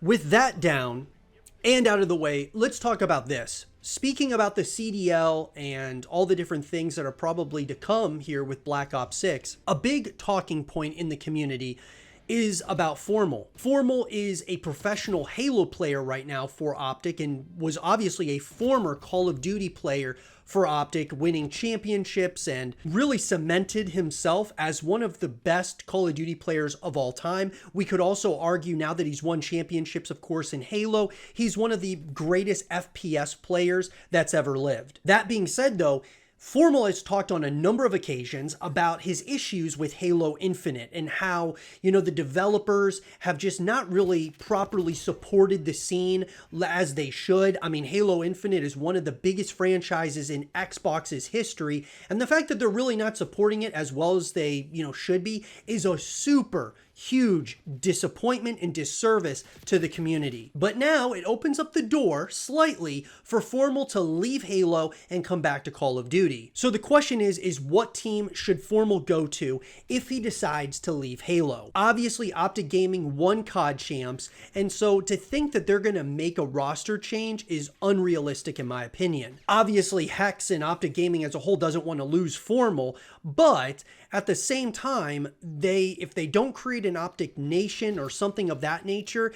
With that down and out of the way, let's talk about this. Speaking about the CDL and all the different things that are probably to come here with Black Ops 6, a big talking point in the community is about Formal. Formal is a professional Halo player right now for Optic and was obviously a former Call of Duty player for Optic, winning championships and really cemented himself as one of the best Call of Duty players of all time. We could also argue now that he's won championships, of course, in Halo, he's one of the greatest FPS players that's ever lived. That being said, though, Formal has talked on a number of occasions about his issues with Halo Infinite and how, the developers have just not really properly supported the scene as they should. I mean, Halo Infinite is one of the biggest franchises in Xbox's history, and the fact that they're really not supporting it as well as they, should be is a super huge disappointment and disservice to the community. But now it opens up the door slightly for Formal to leave Halo and come back to Call of Duty. So the question is what team should Formal go to if he decides to leave Halo? Obviously, opticgaming won COD champs, and so to think that they're going to make a roster change is unrealistic in my opinion. Obviously, Hex and opticgaming as a whole doesn't want to lose Formal, but at the same time, if they don't create an Optic Nation or something of that nature,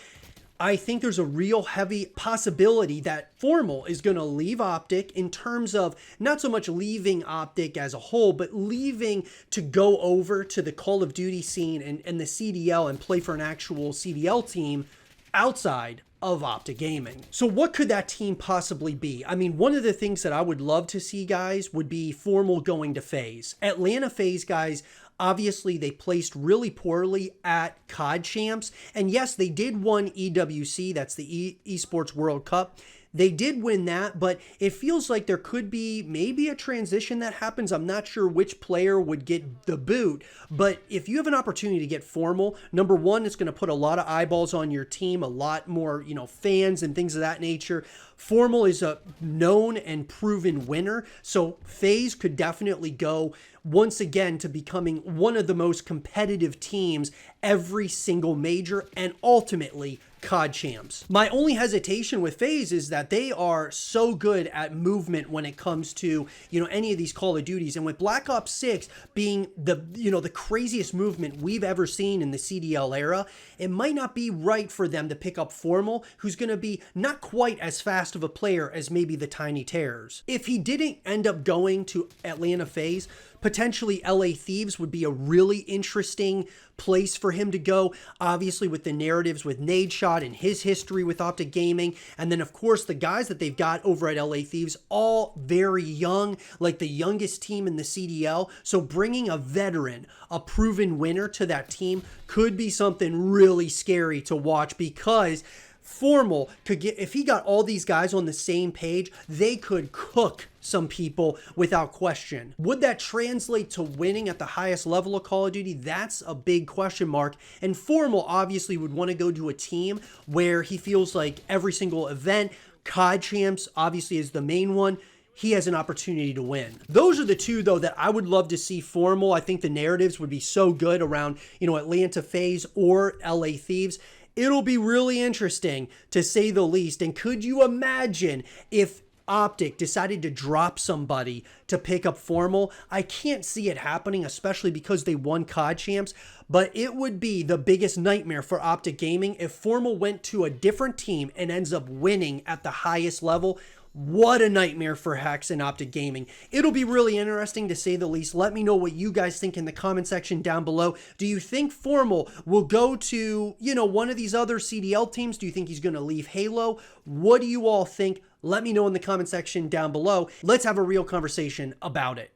I think there's a real heavy possibility that Formal is going to leave Optic in terms of not so much leaving Optic as a whole, but leaving to go over to the Call of Duty scene and the CDL and play for an actual CDL team outside of opticgaming. So what could that team possibly be? I mean, one of the things that I would love to see, guys, would be Formal going to FaZe. Atlanta FaZe, guys, obviously they placed really poorly at COD champs. And yes, they did win EWC, that's the Esports World Cup. They did win that, but it feels like there could be maybe a transition that happens. I'm not sure which player would get the boot, but if you have an opportunity to get Formal, number one, it's going to put a lot of eyeballs on your team, a lot more, fans and things of that nature. Formal is a known and proven winner, so FaZe could definitely go once again to becoming one of the most competitive teams every single major and ultimately COD champs. My only hesitation with FaZe is that they are so good at movement when it comes to, any of these Call of Duties, and with Black Ops 6 being the craziest movement we've ever seen in the CDL era, it might not be right for them to pick up Formal, who's going to be not quite as fast of a player as maybe the Tiny Terrors. If he didn't end up going to Atlanta FaZe, potentially LA Thieves would be a really interesting place for him to go, obviously with the narratives with Nadeshot and his history with opticgaming, and then of course the guys that they've got over at LA Thieves, all very young, like the youngest team in the CDL, so bringing a veteran, a proven winner to that team could be something really scary to watch, because Formal could get, if he got all these guys on the same page, they could cook some people without question. Would that translate to winning at the highest level of Call of Duty? That's a big question mark. And Formal obviously would want to go to a team where he feels like every single event, COD champs obviously is the main one, he has an opportunity to win. Those are the two, though, that I would love to see Formal. I think the narratives would be so good around, Atlanta FaZe or LA Thieves. It'll be really interesting, to say the least. And could you imagine if Optic decided to drop somebody to pick up Formal? I can't see it happening, especially because they won COD champs, but it would be the biggest nightmare for opticgaming if Formal went to a different team and ends up winning at the highest level. What a nightmare for Hex and opticgaming. It'll be really interesting, to say the least. Let me know what you guys think in the comment section down below. Do you think Formal will go to, one of these other CDL teams? Do you think he's going to leave Halo? What do you all think? Let me know in the comment section down below. Let's have a real conversation about it.